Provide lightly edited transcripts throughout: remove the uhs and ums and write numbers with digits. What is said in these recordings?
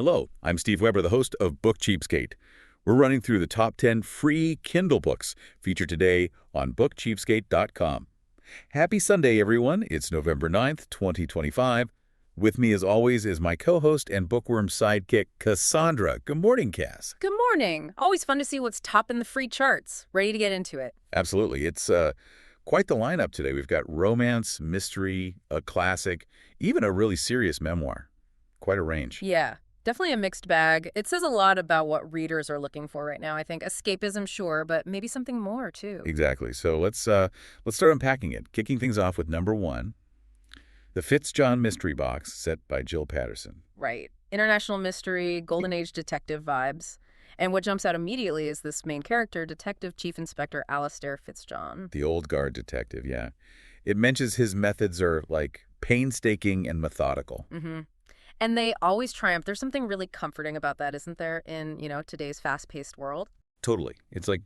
Hello, I'm Steve Weber, the host of Book Cheapskate. We're running through the top 10 free Kindle books featured today on bookcheapskate.com. Happy Sunday, everyone. It's November 9th, 2025. With me, as always, is my co-host and bookworm sidekick, Cassandra. Good morning, Cass. Good morning. Always fun to see what's topping the free charts. Ready to get into it. Absolutely. It's quite the lineup today. We've got romance, mystery, a classic, even a really serious memoir. Quite a range. Yeah, definitely a mixed bag. It says a lot about what readers are looking for right now, I think. Escapism, sure, but maybe something more, too. Exactly. So let's start unpacking it. Kicking things off with number 1, The Fitzjohn Mystery Box, set by Jill Patterson. Right. International mystery, golden age detective vibes. And what jumps out immediately is this main character, Detective Chief Inspector Alistair Fitzjohn. The old guard detective, yeah. It mentions his methods are, like, painstaking and methodical. Mm-hmm. And they always triumph. There's something really comforting about that, isn't there, in, today's fast-paced world? Totally. It's like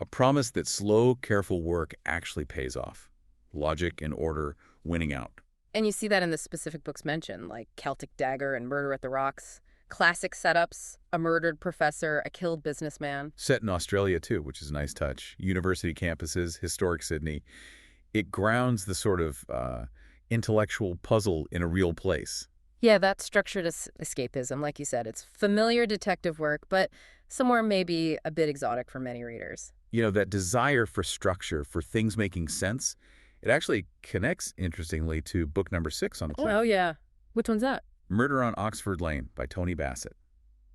a promise that slow, careful work actually pays off. Logic and order winning out. And you see that in the specific books mentioned, like Celtic Dagger and Murder at the Rocks. Classic setups, a murdered professor, a killed businessman. Set in Australia, too, which is a nice touch. University campuses, historic Sydney. It grounds the sort of intellectual puzzle in a real place. Yeah, that structured escapism, like you said. It's familiar detective work, but somewhere maybe a bit exotic for many readers. You know, that desire for structure, for things making sense, it actually connects, interestingly, to book number 6 on the list. Oh, yeah. Which one's that? Murder on Oxford Lane by Tony Bassett.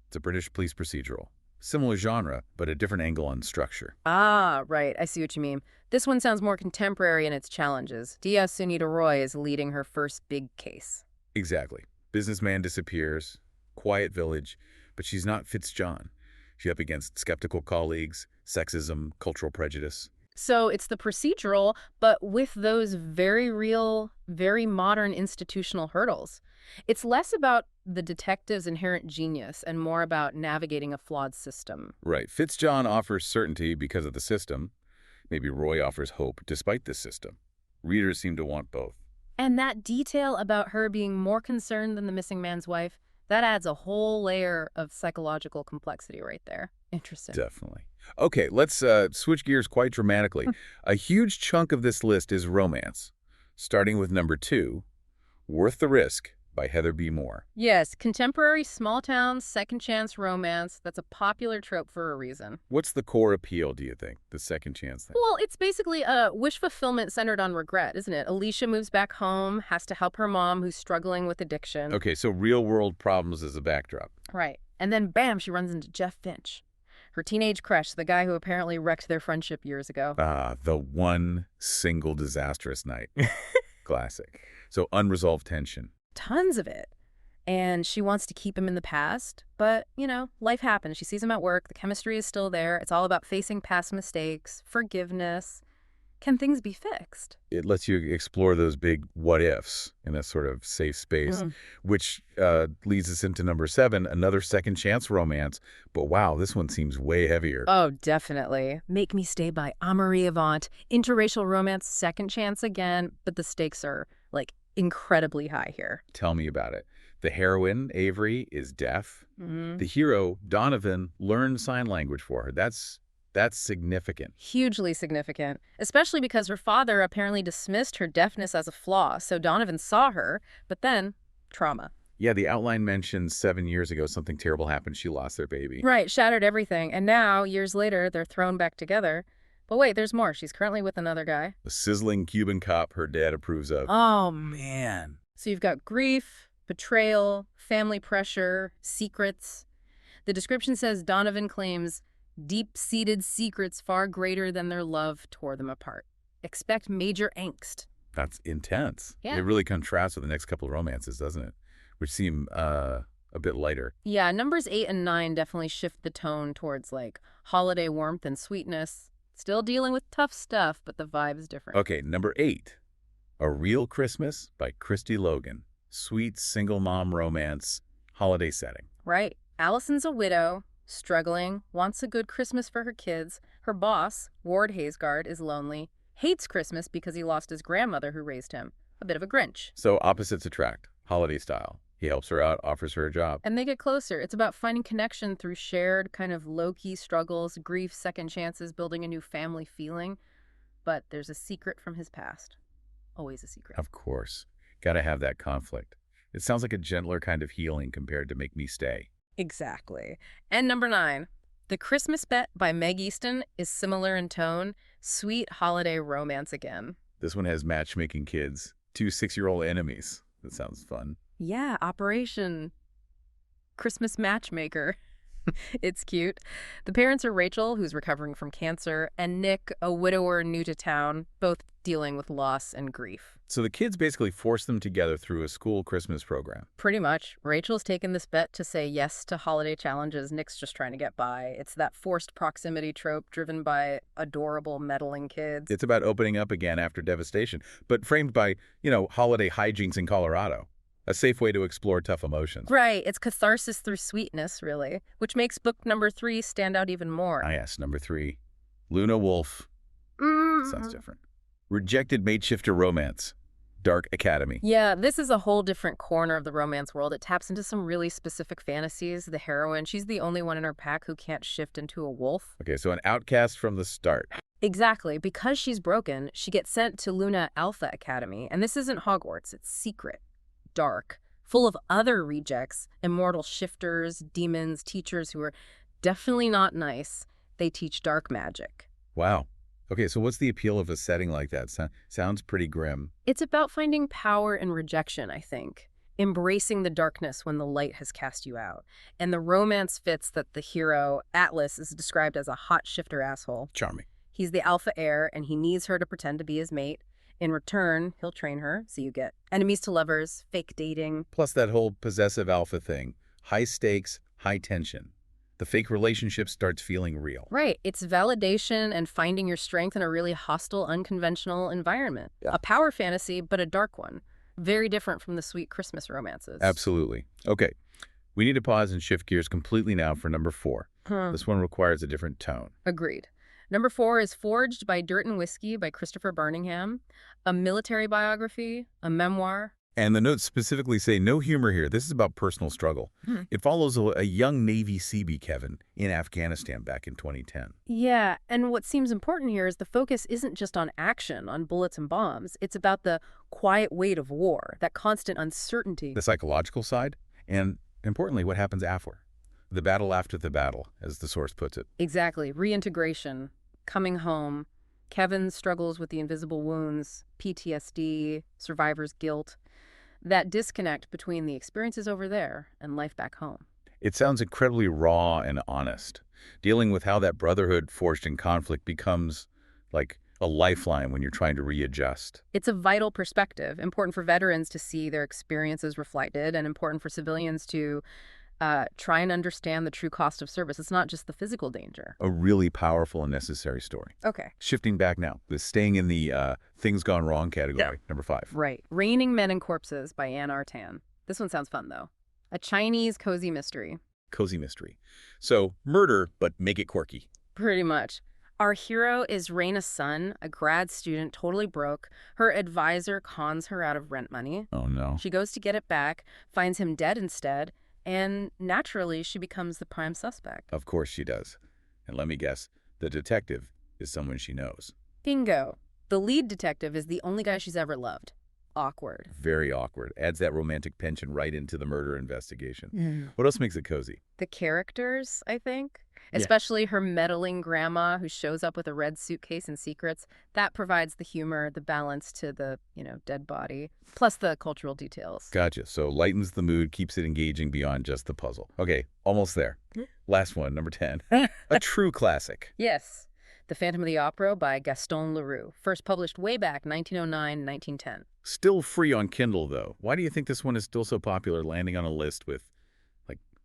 It's a British police procedural. Similar genre, but a different angle on structure. Ah, right. I see what you mean. This one sounds more contemporary in its challenges. Dia Sunita Roy is leading her first big case. Exactly. Businessman disappears, quiet village, but she's not Fitzjohn. She's up against skeptical colleagues, sexism, cultural prejudice. So it's the procedural, but with those very real, very modern institutional hurdles. It's less about the detective's inherent genius and more about navigating a flawed system. Right. Fitzjohn offers certainty because of the system. Maybe Roy offers hope despite this system. Readers seem to want both. And that detail about her being more concerned than the missing man's wife, that adds a whole layer of psychological complexity right there. Interesting. Definitely. Okay, let's switch gears quite dramatically. A huge chunk of this list is romance, starting with number 2, Worth the Risk by Heather B. Moore. Yes, contemporary small-town second-chance romance. That's a popular trope for a reason. What's the core appeal, do you think, the second chance thing? Well, it's basically a wish fulfillment centered on regret, isn't it? Alicia moves back home, has to help her mom who's struggling with addiction. Okay, so real-world problems as a backdrop. Right. And then, bam, she runs into Jeff Finch. Her teenage crush, the guy who apparently wrecked their friendship years ago. Ah, the one single disastrous night. Classic. So unresolved tension. Tons of it. And she wants to keep him in the past, but, life happens. She sees him at work. The chemistry is still there. It's all about facing past mistakes, forgiveness. Can things be fixed? It lets you explore those big what-ifs in a sort of safe space, which leads us into number 7, another second chance romance. But wow, this one seems way heavier. Oh, definitely. Make Me Stay by Amory Avant. Interracial romance, second chance again, but the stakes are, incredibly high here. Tell me about it. The heroine, Avery, is deaf. The hero, Donovan, learns sign language for her. That's significant. Hugely significant, especially because her father apparently dismissed her deafness as a flaw, so Donovan saw her, but then trauma. Yeah, the outline mentions 7 years ago something terrible happened. She lost their baby. Right, shattered everything, and now, years later, they're thrown back together. But wait, there's more. She's currently with another guy. A sizzling Cuban cop her dad approves of. Oh, man. So you've got grief, betrayal, family pressure, secrets. The description says Donovan claims deep-seated secrets far greater than their love tore them apart. Expect major angst. That's intense. Yeah. It really contrasts with the next couple of romances, doesn't it? Which seem a bit lighter. Yeah, numbers 8 and 9 definitely shift the tone towards, holiday warmth and sweetness. Still dealing with tough stuff, but the vibe is different. Okay, number 8, A Real Christmas by Christy Logan. Sweet single mom romance, holiday setting. Right. Allison's a widow, struggling, wants a good Christmas for her kids. Her boss, Ward Haysgard, is lonely, hates Christmas because he lost his grandmother who raised him. A bit of a Grinch. So opposites attract, holiday style. He helps her out, offers her a job. And they get closer. It's about finding connection through shared kind of low-key struggles, grief, second chances, building a new family feeling. But there's a secret from his past. Always a secret. Of course. Gotta have that conflict. It sounds like a gentler kind of healing compared to Make Me Stay. Exactly. And number 9, The Christmas Bet by Meg Easton is similar in tone. Sweet holiday romance again. This one has matchmaking kids, 2 6-year-old enemies. That sounds fun. Yeah, Operation Christmas Matchmaker. It's cute. The parents are Rachel, who's recovering from cancer, and Nick, a widower new to town, both dealing with loss and grief. So the kids basically force them together through a school Christmas program. Pretty much. Rachel's taken this bet to say yes to holiday challenges. Nick's just trying to get by. It's that forced proximity trope driven by adorable, meddling kids. It's about opening up again after devastation, but framed by, holiday hijinks in Colorado. A safe way to explore tough emotions. Right. It's catharsis through sweetness, really, which makes book number 3 stand out even more. Ah, yes, number 3. Luna Wolf. Sounds different. Rejected Mateshifter Romance. Dark Academy. Yeah, this is a whole different corner of the romance world. It taps into some really specific fantasies. The heroine, she's the only one in her pack who can't shift into a wolf. Okay, so an outcast from the start. Exactly. Because she's broken, she gets sent to Luna Alpha Academy. And this isn't Hogwarts. It's secret, dark, full of other rejects, immortal shifters, demons, teachers who are definitely not nice. They teach dark magic. Wow. Okay, so what's the appeal of a setting like that? Sounds pretty grim. It's about finding power in rejection, I think. Embracing the darkness when the light has cast you out. And the romance fits that the hero, Atlas, is described as a hot shifter asshole. Charming. He's the alpha heir, and he needs her to pretend to be his mate. In return, he'll train her, so you get enemies to lovers, fake dating. Plus that whole possessive alpha thing. High stakes, high tension. The fake relationship starts feeling real. Right. It's validation and finding your strength in a really hostile, unconventional environment. Yeah. A power fantasy, but a dark one. Very different from the sweet Christmas romances. Absolutely. Okay, we need to pause and shift gears completely now for number 4. This one requires a different tone. Agreed. Number 4 is Forged by Dirt and Whiskey by Christopher Birmingham, a military biography, a memoir. And the notes specifically say no humor here. This is about personal struggle. It follows a young Navy Seabee, Kevin, in Afghanistan back in 2010. Yeah, and what seems important here is the focus isn't just on action, on bullets and bombs. It's about the quiet weight of war, that constant uncertainty. The psychological side, and importantly, what happens after. The battle after the battle, as the source puts it. Exactly. Reintegration, coming home. Kevin struggles with the invisible wounds, PTSD, survivor's guilt. That disconnect between the experiences over there and life back home. It sounds incredibly raw and honest, dealing with how that brotherhood forged in conflict becomes like a lifeline when you're trying to readjust. It's a vital perspective, important for veterans to see their experiences reflected and important for civilians to try and understand the true cost of service. It's not just the physical danger. A really powerful and necessary story. Okay. Shifting back now, staying in the things gone wrong category, number 5. Right. Raining Men and Corpses by Ann Artan. This one sounds fun, though. A Chinese cozy mystery. Cozy mystery. So, murder, but make it quirky. Pretty much. Our hero is Raina's son, a grad student, totally broke. Her advisor cons her out of rent money. Oh, no. She goes to get it back, finds him dead instead, and naturally she becomes the prime suspect. Of course she does. And let me guess, the detective is someone she knows. Bingo. The lead detective is the only guy she's ever loved. Awkward. Very awkward. Adds that romantic tension right into the murder investigation. What else makes it cozy? The characters, I think. Especially her meddling grandma who shows up with a red suitcase and secrets. That provides the humor, the balance to the, dead body, plus the cultural details. Gotcha. So lightens the mood, keeps it engaging beyond just the puzzle. Okay, almost there. Last one, number 10. A true classic. Yes. The Phantom of the Opera by Gaston Leroux. First published way back, 1909-1910. Still free on Kindle, though. Why do you think this one is still so popular, landing on a list with,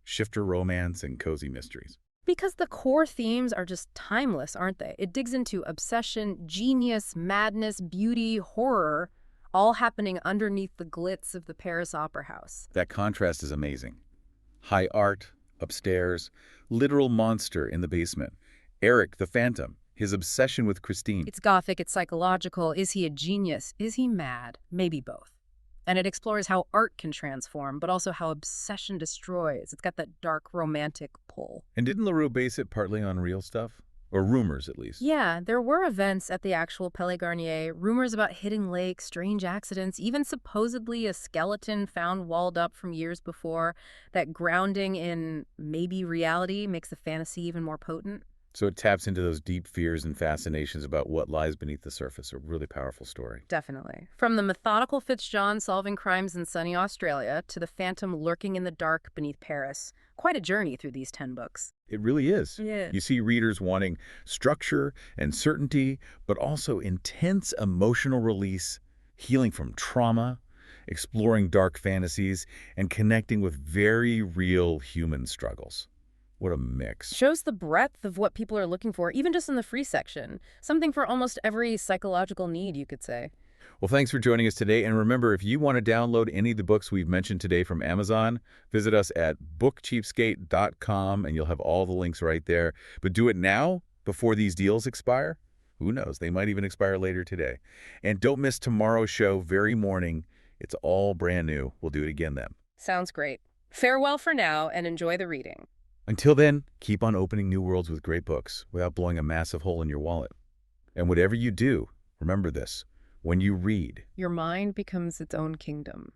shifter romance and cozy mysteries? Because the core themes are just timeless, aren't they? It digs into obsession, genius, madness, beauty, horror, all happening underneath the glitz of the Paris Opera House. That contrast is amazing. High art, upstairs, literal monster in the basement. Eric, the Phantom, his obsession with Christine. It's gothic, it's psychological. Is he a genius? Is he mad? Maybe both. And it explores how art can transform, but also how obsession destroys. It's got that dark, romantic pull. And didn't LaRue base it partly on real stuff? Or rumors, at least? Yeah, there were events at the actual Palais Garnier, rumors about hitting lakes, strange accidents, even supposedly a skeleton found walled up from years before. That grounding in maybe reality makes the fantasy even more potent. So it taps into those deep fears and fascinations about what lies beneath the surface. A really powerful story. Definitely. From the methodical Fitzjohn solving crimes in sunny Australia to the phantom lurking in the dark beneath Paris. Quite a journey through these 10 books. It really is. Yeah. You see readers wanting structure and certainty, but also intense emotional release, healing from trauma, exploring dark fantasies, and connecting with very real human struggles. What a mix. Shows the breadth of what people are looking for, even just in the free section. Something for almost every psychological need, you could say. Well, thanks for joining us today. And remember, if you want to download any of the books we've mentioned today from Amazon, visit us at bookcheapskate.com and you'll have all the links right there. But do it now before these deals expire. Who knows? They might even expire later today. And don't miss tomorrow's show, very morning. It's all brand new. We'll do it again then. Sounds great. Farewell for now and enjoy the reading. Until then, keep on opening new worlds with great books without blowing a massive hole in your wallet. And whatever you do, remember this. When you read, Your mind becomes its own kingdom.